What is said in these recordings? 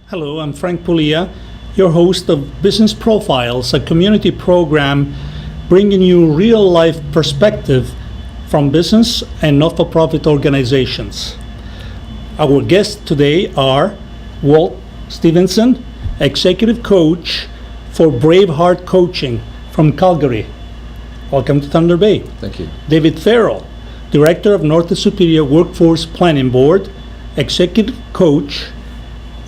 Hello, I'm Frank Pullia, your host of Business Profiles, a community program bringing you real-life perspective from business and not-for-profit organizations. Our guests today are Walt Stephenson, Executive Coach for Braveheart Coaching from Calgary. Welcome to Thunder Bay. Thank you. David Farrell, Director of North Superior Workforce Planning Board, Executive Coach,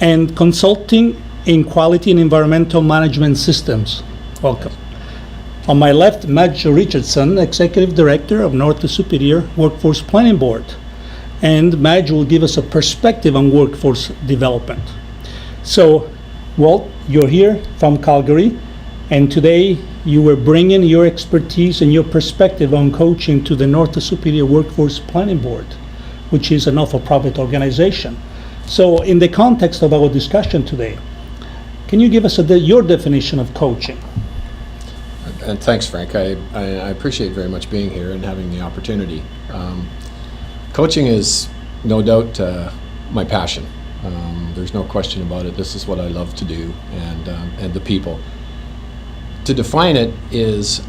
and Consulting in Quality and Environmental Management Systems. Welcome. On my left, Madge Richardson, Executive Director of North Superior Workforce Planning Board. And Madge will give us a perspective on workforce development. So, Walt, you're here from Calgary, and today you were bringing your expertise and your perspective on coaching to the North Superior Workforce Planning Board, which is a not-for-profit organization. So in the context of our discussion today, can you give us your definition of coaching? And thanks, Frank. I appreciate very much being here and having the opportunity. Coaching is no doubt my passion. There's no question about it. This is what I love to do, and the people. To define it is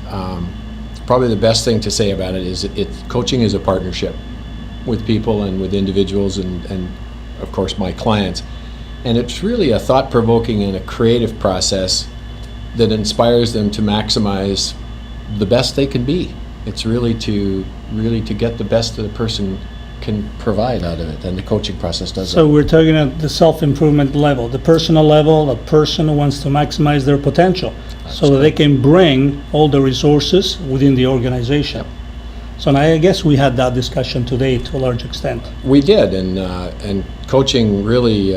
probably the best thing to say about it is coaching is a partnership with people and with individuals and of course my clients, and it's really a thought-provoking and a creative process that inspires them to maximize the best they can be. It's really to get the best that a person can provide out of it, and the coaching process does So that. we're talking at the self-improvement level, the personal level, the person who wants to maximize their potential so that they can bring all the resources within the organization. So now I guess we had that discussion today to a large extent. We did, and coaching really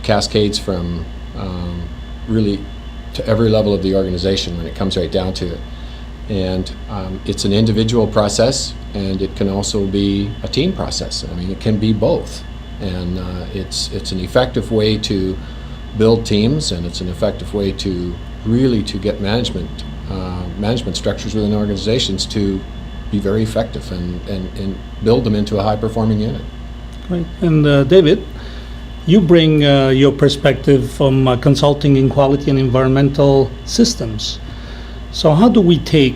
cascades from really to every level of the organization when it comes right down to it. And it's an individual process, and it can also be a team process. I mean, it can be both, and it's an effective way to build teams, and it's an effective way to really to get management structures within organizations to be very effective and build them into a high-performing unit. Great. And David, you bring your perspective from consulting in quality and environmental systems. So how do we take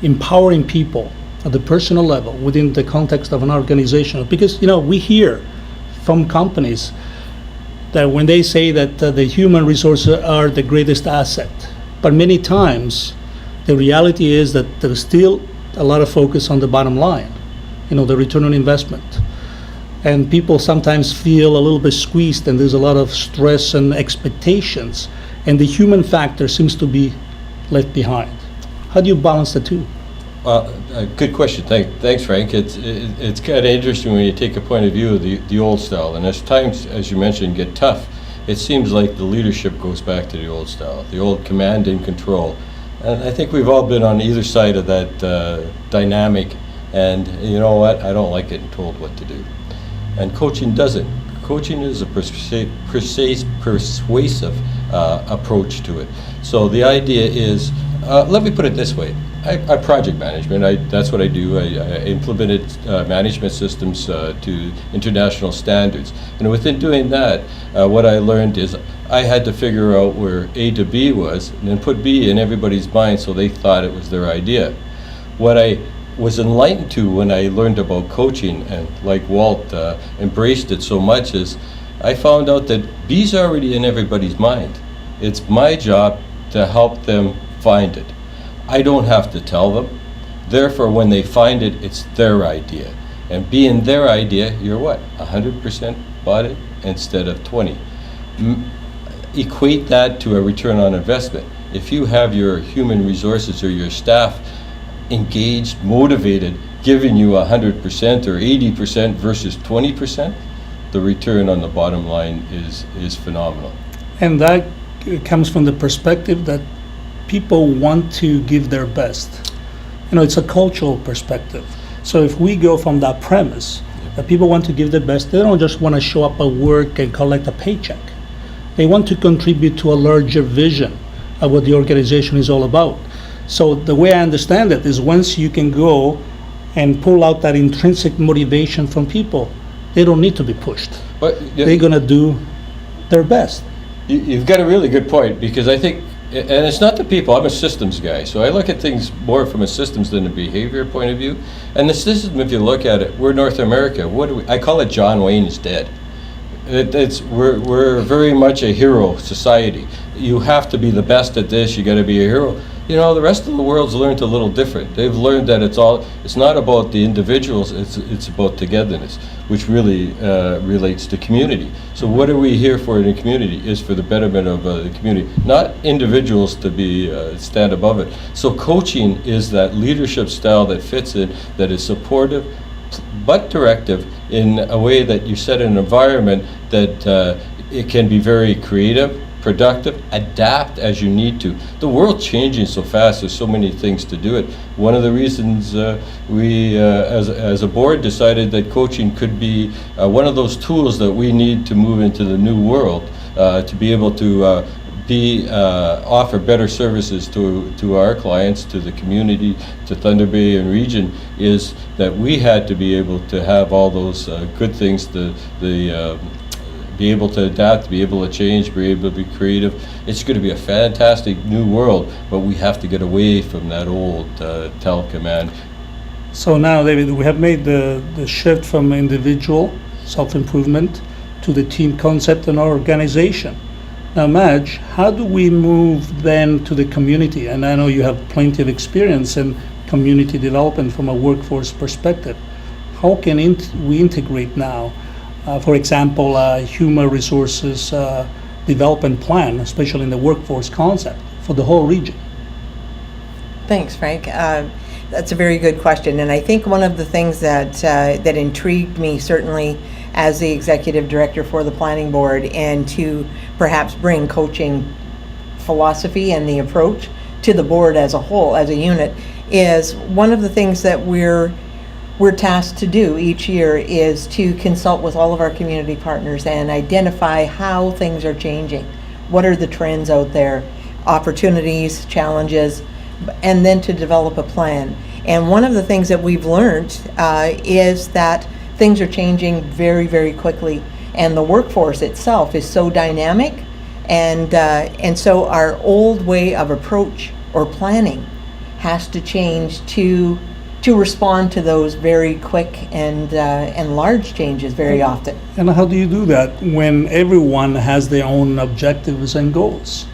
empowering people at the personal level within the context of an organization? Because, we hear from companies that when they say that the human resources are the greatest asset, but many times the reality is that there's still a lot of focus on the bottom line, the return on investment. And people sometimes feel a little bit squeezed, and there's a lot of stress and expectations, and the human factor seems to be left behind. How do you balance the two? Good question. Thanks, Frank. It's kind of interesting when you take a point of view of the old style, and as times, as you mentioned, get tough, it seems like the leadership goes back to the old style, the old command and control. And I think we've all been on either side of that dynamic, and you know what? I don't like getting told what to do. And coaching doesn't. Coaching is a persuasive approach to it. So the idea is, let me put it this way. I project management. That's what I do. I implemented management systems to international standards. And within doing that, what I learned is I had to figure out where A to B was and then put B in everybody's mind so they thought it was their idea. What I was enlightened to when I learned about coaching, and like Walt embraced it so much, is I found out that B's already in everybody's mind. It's my job to help them find it. I don't have to tell them. Therefore, when they find it, it's their idea. And being their idea, you're what? 100% bought it instead of 20. Equate that to a return on investment. If you have your human resources or your staff engaged, motivated, giving you 100% or 80% versus 20%, the return on the bottom line is phenomenal. And that comes from the perspective that people want to give their best. It's a cultural perspective. So if we go from that premise that people want to give their best, they don't just want to show up at work and collect a paycheck. They want to contribute to a larger vision of what the organization is all about. So the way I understand it is once you can go and pull out that intrinsic motivation from people, they don't need to be pushed. But They're going to do their best. You've got a really good point, because I think, and it's not the people, I'm a systems guy, so I look at things more from a systems than a behavior point of view. And the system, if you look at it, we're North America. What do we, I call it John Wayne's dead. We're very much a hero society. You have to be the best at this, you gotta be a hero. You know, the rest of the world's learned a little different. They've learned that it's not about the individuals, it's about togetherness, which really relates to community. So what are we here for in the community is for the betterment of the community, not individuals to be stand above it. So coaching is that leadership style that fits in, that is supportive but directive in a way that you set an environment that it can be very creative, productive, adapt as you need to. The world's changing so fast, there's so many things to do it. One of the reasons we, as a board, decided that coaching could be one of those tools that we need to move into the new world, to be able to offer better services to our clients, to the community, to Thunder Bay and region, is that we had to be able to have all those good things, be able to adapt, be able to change, be able to be creative. It's going to be a fantastic new world, but we have to get away from that old tell-command. So now, David, we have made the shift from individual self-improvement to the team concept in our organization. Now, Madge, how do we move then to the community? And I know you have plenty of experience in community development from a workforce perspective. How can we integrate now, for example, a human resources development plan, especially in the workforce concept, for the whole region? Thanks, Frank. That's a very good question. And I think one of the things that intrigued me, certainly as the executive director for the planning board, and to perhaps bring coaching philosophy and the approach to the board as a whole, as a unit, is one of the things that we're tasked to do each year is to consult with all of our community partners and identify how things are changing. What are the trends out there, opportunities, challenges, and then to develop a plan. And one of the things that we've learned is that things are changing very, very quickly, and the workforce itself is so dynamic, and so our old way of approach or planning has to change to respond to those very quick and large changes very often. And how do you do that when everyone has their own objectives and goals?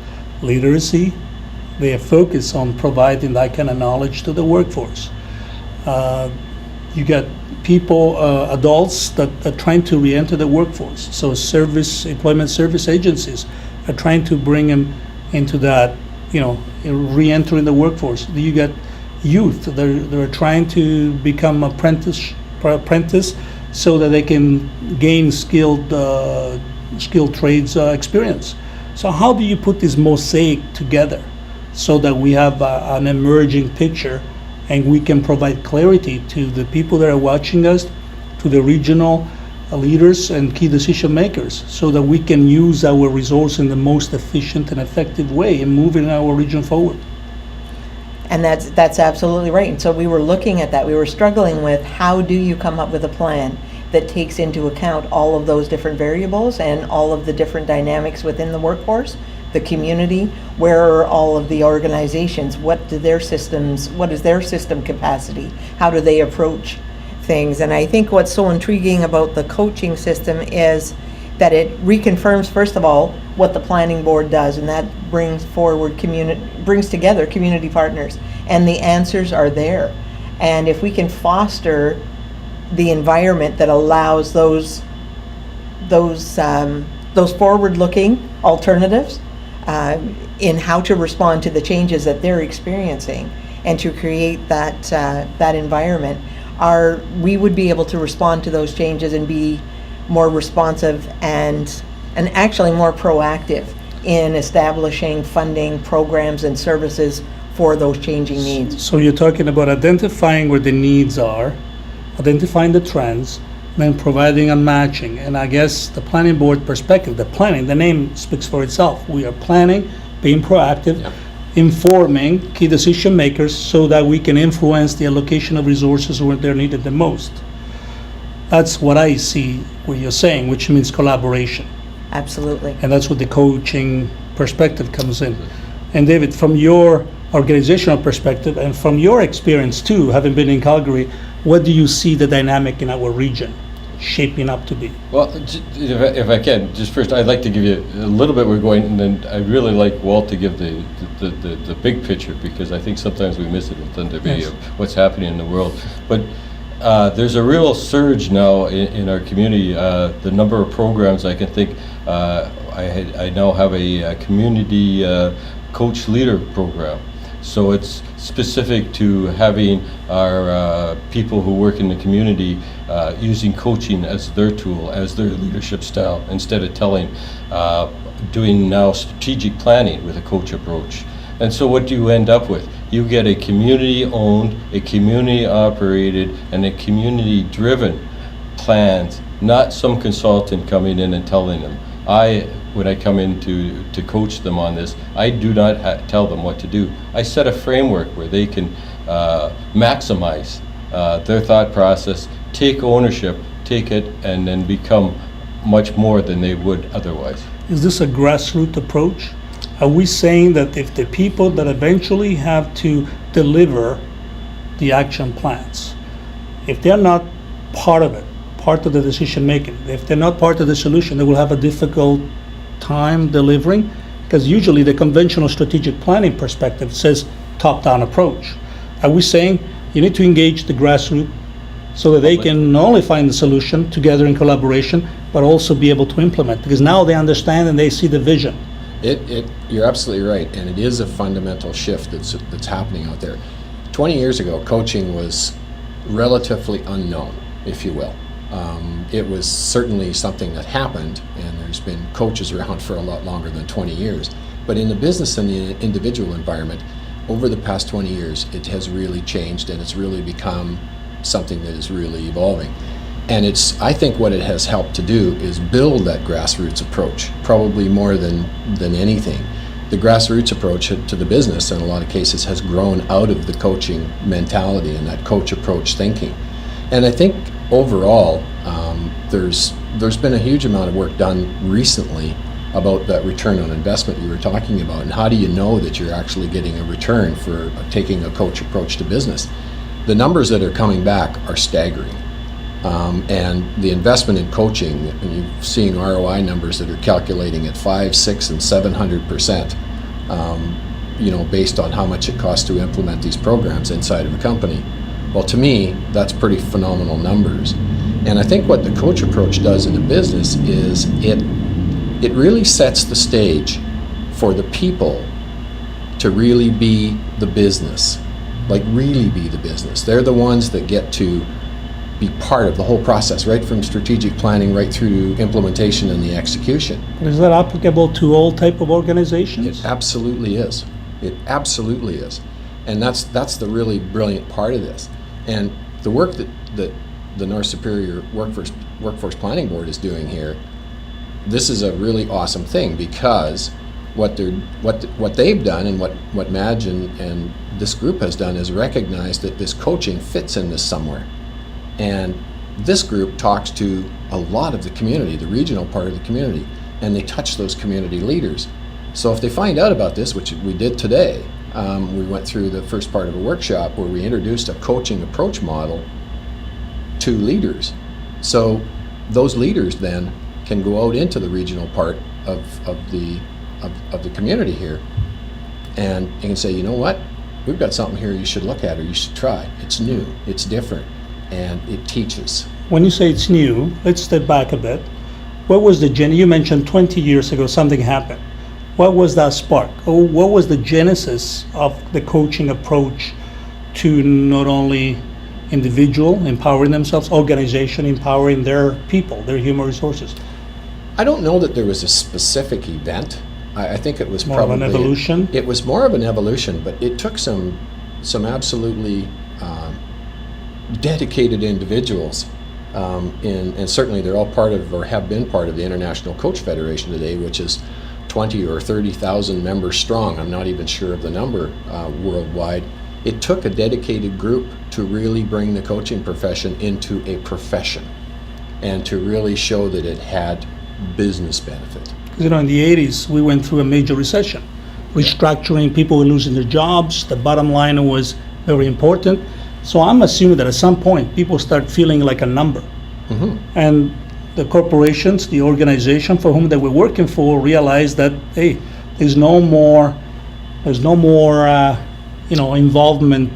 Literacy, they focus on providing that kind of knowledge to the workforce. You got people, adults that are trying to re-enter the workforce. So employment service agencies are trying to bring them into that, re-entering the workforce. You got youth, they're trying to become apprentice so that they can gain skilled trades experience. So how do you put this mosaic together so that we have an emerging picture and we can provide clarity to the people that are watching us, to the regional leaders and key decision makers, so that we can use our resource in the most efficient and effective way in moving our region forward? And that's absolutely right. And so we were looking at that. We were struggling with how do you come up with a plan that takes into account all of those different variables and all of the different dynamics within the workforce, the community, where are all of the organizations, what is their system capacity, how do they approach things. And I think what's so intriguing about the coaching system is that it reconfirms, first of all, what the planning board does, and that brings together community partners, and the answers are there. And if we can foster the environment that allows those forward-looking alternatives in how to respond to the changes that they're experiencing, and to create that environment, we would be able to respond to those changes and be more responsive and actually more proactive in establishing funding programs and services for those changing needs. So you're talking about identifying where the needs are, identifying the trends, then providing a matching. And I guess the planning board perspective, the name speaks for itself. We are planning, being proactive, Yep. informing key decision makers so that we can influence the allocation of resources where they're needed the most. That's what I see what you're saying, which means collaboration. Absolutely. And that's what the coaching perspective comes in. And David, from your organizational perspective and from your experience too, having been in Calgary, what do you see the dynamic in our region shaping up to be? Well, if I can, just first, I'd like to give you a little bit we're going, and then I really like Walt to give the big picture, because I think sometimes we miss it in Thunder Bay Yes. of what's happening in the world. But there's a real surge now in our community. The number of programs I can think, I now have a community coach leader program. So it's specific to having our people who work in the community using coaching as their tool, as their leadership style, instead of doing now strategic planning with a coach approach. And so what do you end up with? You get a community-owned, a community-operated, and a community-driven plans, not some consultant coming in and telling them. When I come in to coach them on this, I do not tell them what to do. I set a framework where they can maximize their thought process, take ownership, take it, and then become much more than they would otherwise. Is this a grassroots approach? Are we saying that if the people that eventually have to deliver the action plans, if they're not part of it, part of the decision making, if they're not part of the solution, they will have a difficult time delivering? Because usually the conventional strategic planning perspective says top-down approach. Are we saying you need to engage the grassroots so that they can not only find the solution together in collaboration, but also be able to implement? Because now they understand and they see the vision. You're absolutely right, and it is a fundamental shift that's happening out there. 20 years ago, coaching was relatively unknown, if you will. It was certainly something that happened, and there's been coaches around for a lot longer than 20 years. But in the business and the individual environment, over the past 20 years, it has really changed, and it's really become something that is really evolving. And I think what it has helped to do is build that grassroots approach, probably more than anything. The grassroots approach to the business, in a lot of cases, has grown out of the coaching mentality and that coach approach thinking. And I think overall, there's been a huge amount of work done recently about that return on investment you were talking about, and how do you know that you're actually getting a return for taking a coach approach to business. The numbers that are coming back are staggering. And the investment in coaching, and you're seeing ROI numbers that are calculating at 5, 6, and 700%, based on how much it costs to implement these programs inside of a company. Well, to me, that's pretty phenomenal numbers. And I think what the coach approach does in a business is it really sets the stage for the people to really be the business, like really be the business. They're the ones that get to be part of the whole process, right from strategic planning right through to implementation and the execution. Is that applicable to all type of organizations? It absolutely is. It absolutely is. And that's the really brilliant part of this. And the work that the North Superior Workforce Planning Board is doing here, this is a really awesome thing, because what they've done and what Madge and this group has done is recognize that this coaching fits in this somewhere. And this group talks to a lot of the community, the regional part of the community, and they touch those community leaders. So if they find out about this, which we did today, we went through the first part of a workshop where we introduced a coaching approach model to leaders. So those leaders then can go out into the regional part of the community here, and you can say, you know what, we've got something here you should look at or you should try. It's new, it's different, and it teaches. When you say it's new, let's step back a bit. What was you mentioned 20 years ago something happened. What was that spark? Or what was the genesis of the coaching approach to not only individual empowering themselves, organization empowering their people, their human resources? I don't know that there was a specific event. I think it was more probably of an evolution. It was more of an evolution, but it took some absolutely dedicated individuals, and certainly they're all part of or have been part of the International Coach Federation today, which is 20 or 30,000 members strong. I'm not even sure of the number worldwide. It took a dedicated group to really bring the coaching profession into a profession, and to really show that it had business benefit? You know, in the 80s, we went through a major recession. Restructuring, people were losing their jobs, the bottom line was very important. So I'm assuming that at some point, people start feeling like a number. And the corporations, the organization for whom they were working for realized that, hey, there's no more involvement.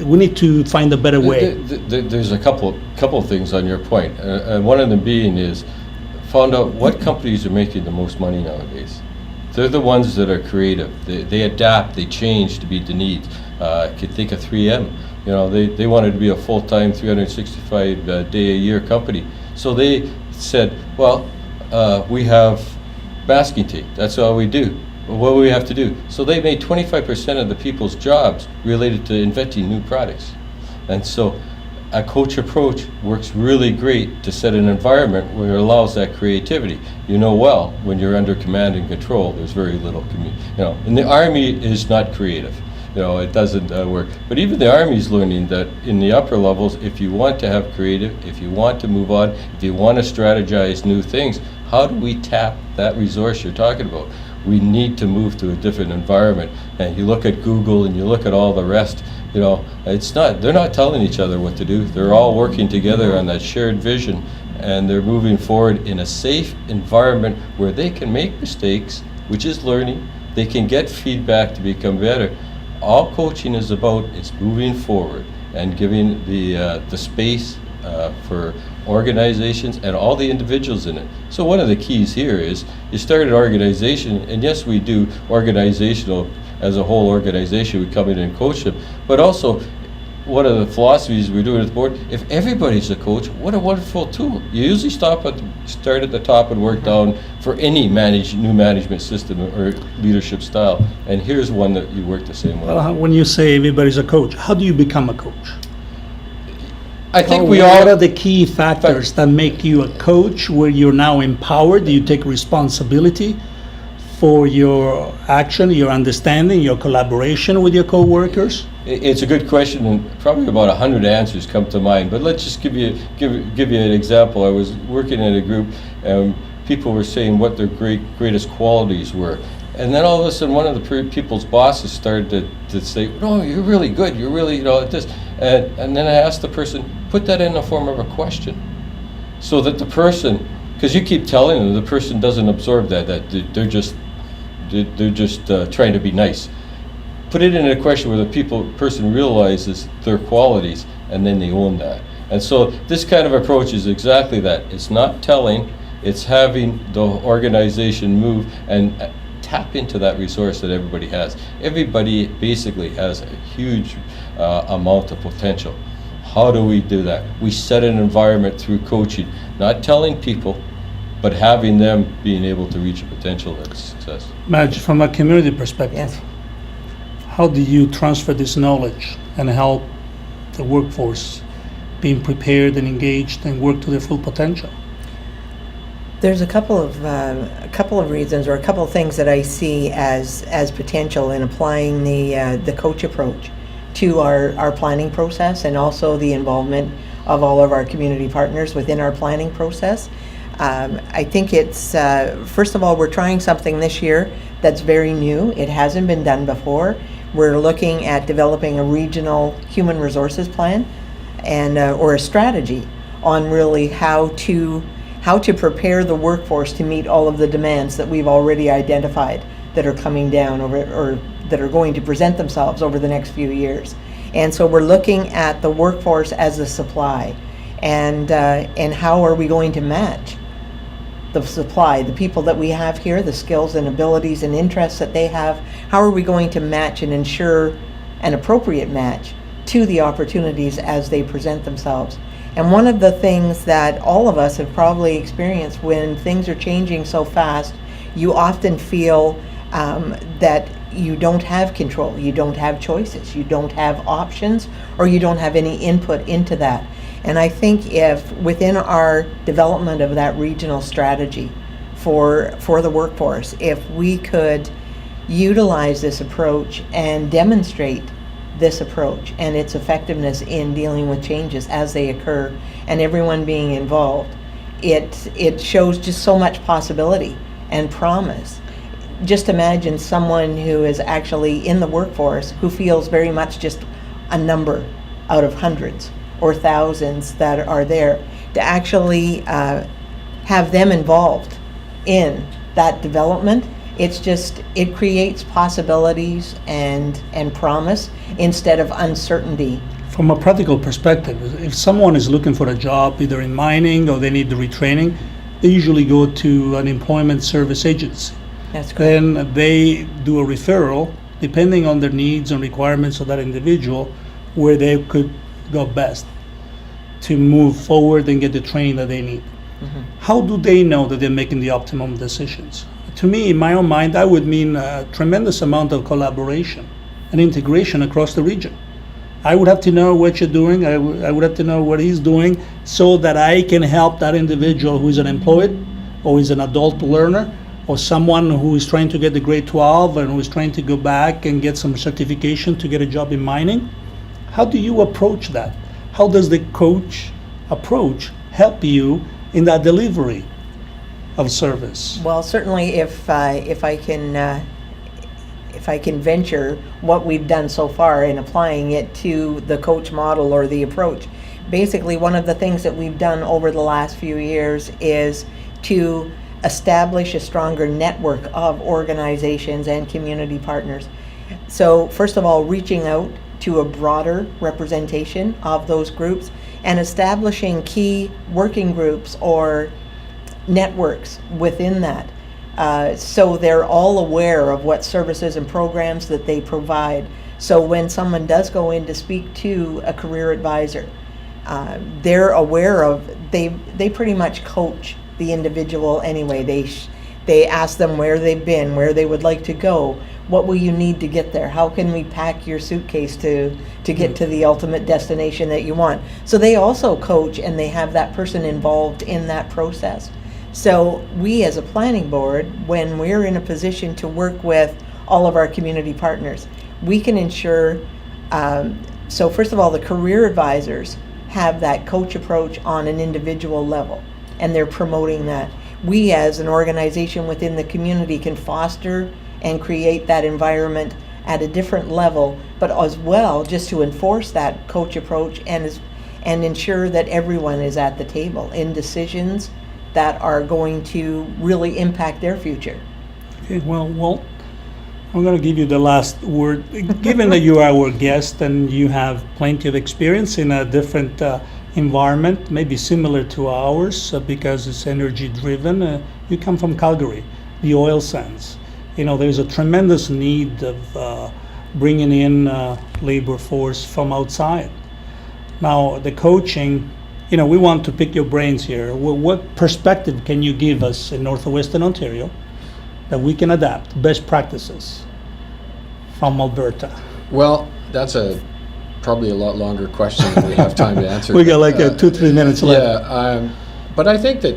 We need to find a better way. There's a couple of things on your point. One of them being is, found out what companies are making the most money nowadays. They're the ones that are creative. They adapt, they change to meet the needs. I could think of 3M. You know, they wanted to be a full-time 365-day-a-year company. So they said, well, we have masking tape. That's all we do. Well, what do we have to do? So they made 25% of the people's jobs related to inventing new products. And so a coach approach works really great to set an environment where it allows that creativity. You know, well, when you're under command and control, there's very little and the Army is not creative. You know, it doesn't work. But even the Army's learning that in the upper levels, if you want to have creative, if you want to move on, if you want to strategize new things, how do we tap that resource you're talking about? We need to move to a different environment. And you look at Google and you look at all the rest, you know, they're not telling each other what to do. They're all working together on that shared vision, and they're moving forward in a safe environment where they can make mistakes, which is learning. They can get feedback to become better. All coaching is about is moving forward and giving the space for organizations and all the individuals in it. So one of the keys here is you start an organization, and yes, we do organizational, as a whole organization, we come in and coach them, but also one of the philosophies we're doing at the board, if everybody's a coach, what a wonderful tool. You usually start at the top and work down for any new management system or leadership style. And here's one that you work the same way. Well, when you say everybody's a coach, how do you become a coach? I think what are the key factors that make you a coach, where you're now empowered? Do you take responsibility for your action, your understanding, your collaboration with your co-workers? It's a good question, and probably about 100 answers come to mind. But let's just give you an example. I was working in a group, and people were saying what their greatest qualities were. And then all of a sudden, one of the people's bosses started to say, "No, you're really good. You're really, at this." And then I asked the person, put that in the form of a question, so that the person, because you keep telling them, the person doesn't absorb that they're just trying to be nice. Put it in a question where the person realizes their qualities, and then they own that. And so this kind of approach is exactly that. It's not telling, it's having the organization move and tap into that resource that everybody has. Everybody basically has a huge amount of potential. How do we do that? We set an environment through coaching, not telling people, but having them being able to reach a potential that's success. Madge, from a community perspective, Yes. how do you transfer this knowledge and help the workforce being prepared and engaged and work to their full potential? There's a couple of reasons, or a couple of things that I see as potential in applying the coach approach to our planning process, and also the involvement of all of our community partners within our planning process. I think it's, first of all, we're trying something this year that's very new. It hasn't been done before. We're looking at developing a regional human resources plan and or a strategy on really how to prepare the workforce to meet all of the demands that we've already identified that are coming down or that are going to present themselves over the next few years. And so we're looking at the workforce as a supply, and how are we going to match the supply, the people that we have here, the skills and abilities and interests that they have, how are we going to match and ensure an appropriate match to the opportunities as they present themselves. And one of the things that all of us have probably experienced, when things are changing so fast, you often feel that you don't have control, you don't have choices, you don't have options, or you don't have any input into that. And I think if within our development of that regional strategy for the workforce, if we could utilize this approach and demonstrate this approach and its effectiveness in dealing with changes as they occur, and everyone being involved, it shows just so much possibility and promise. Just imagine someone who is actually in the workforce who feels very much just a number out of hundreds or thousands that are there, to actually have them involved in that development. It creates possibilities and promise instead of uncertainty. From a practical perspective, if someone is looking for a job, either in mining or they need the retraining, they usually go to an employment service agency. That's correct. Then they do a referral, depending on their needs and requirements of that individual, where they could go best to move forward and get the training that they need. How do they know that they're making the optimum decisions? To me, in my own mind, that would mean a tremendous amount of collaboration and integration across the region. I would have to know what you're doing, I would have to know what he's doing, so that I can help that individual who is unemployed, or is an adult learner, or someone who is trying to get the grade 12 and who is trying to go back and get some certification to get a job in mining. How do you approach that? How does the coach approach help you in that delivery of service? Well, certainly if I can venture what we've done so far in applying it to the coach model or the approach, basically one of the things that we've done over the last few years is to establish a stronger network of organizations and community partners. So first of all, reaching out to a broader representation of those groups and establishing key working groups or networks within that. So they're all aware of what services and programs that they provide. So when someone does go in to speak to a career advisor, they're aware of, they pretty much coach the individual anyway. They ask them where they've been, where they would like to go, what will you need to get there, how can we pack your suitcase to get to the ultimate destination that you want. So they also coach, and they have that person involved in that process. So we as a planning board, when we're in a position to work with all of our community partners, we can ensure, so first of all, the career advisors have that coach approach on an individual level, and they're promoting that. We as an organization within the community can foster and create that environment at a different level, but as well just to enforce that coach approach and ensure that everyone is at the table in decisions that are going to really impact their future. Okay, well, Walt, I'm going to give you the last word. Given that you are our guest and you have plenty of experience in a different environment, maybe similar to ours, because it's energy driven. You come from Calgary, the oil sands. There's a tremendous need of bringing in labor force from outside. Now, the coaching, we want to pick your brains here. What perspective can you give us in Northwestern Ontario that we can adapt best practices from Alberta? Well, that's probably a lot longer question than we have time to answer. We got like 2-3 minutes left. Yeah, but I think that,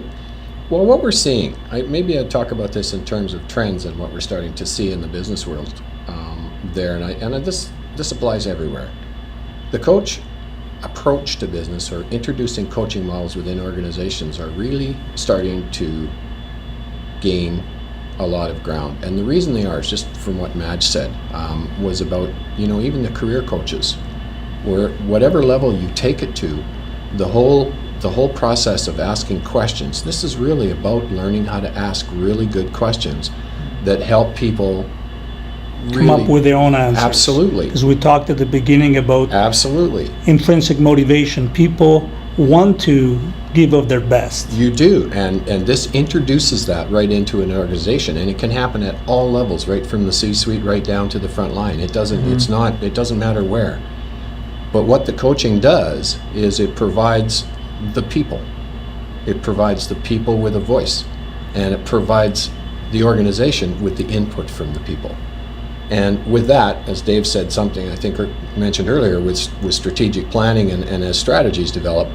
what we're seeing, maybe I'd talk about this in terms of trends and what we're starting to see in the business world there, and this applies everywhere. The coach approach to business, or introducing coaching models within organizations, are really starting to gain a lot of ground. And the reason they are is just from what Madge said, was about, even the career coaches, where whatever level you take it to, the whole process of asking questions, this is really about learning how to ask really good questions that help people come up with their own answers. Absolutely. Because we talked at the beginning about absolutely intrinsic motivation. People want to give of their best. You do, and this introduces that right into an organization, and it can happen at all levels, right from the C-suite right down to the front line. It doesn't. Mm-hmm. It doesn't matter where. But what the coaching does is it provides the people. It provides the people with a voice, and it provides the organization with the input from the people. And with that, as Dave said something I think mentioned earlier, with strategic planning and as strategies develop,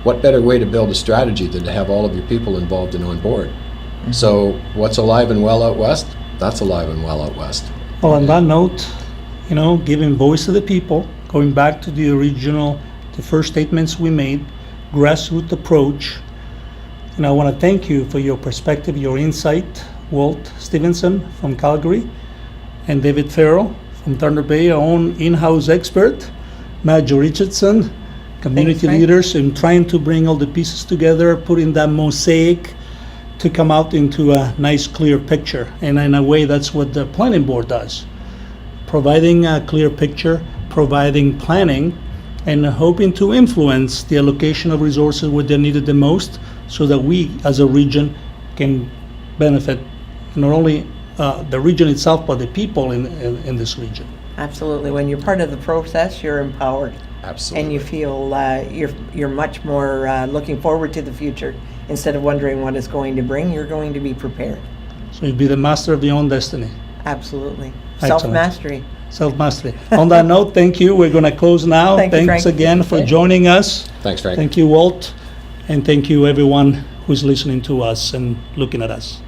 what better way to build a strategy than to have all of your people involved and on board? Mm-hmm. So what's alive and well out west? That's alive and well out west. Well, on that note, giving voice to the people, going back to the first statements we made, grassroots approach, And I want to thank you for your perspective, your insight, Walt Stephenson from Calgary, and David Farrell from Thunder Bay, our own in-house expert, Madge Richardson, community Frank. leaders, in trying to bring all the pieces together, putting that mosaic to come out into a nice, clear picture. And in a way, that's what the planning board does, providing a clear picture, providing planning, and hoping to influence the allocation of resources where they're needed the most, so that we, as a region, can benefit not only the region itself, but the people in this region. Absolutely. When you're part of the process, you're empowered. Absolutely. And you feel you're much more looking forward to the future. Instead of wondering what it's going to bring, you're going to be prepared. So you'll be the master of your own destiny. Absolutely. Excellent. Self-mastery. Self-mastery. On that note, thank you. We're going to close now. Thank you, Thanks Frank. again for Okay. joining us. Thanks, Frank. Thank you, Walt. And thank you, everyone who's listening to us and looking at us.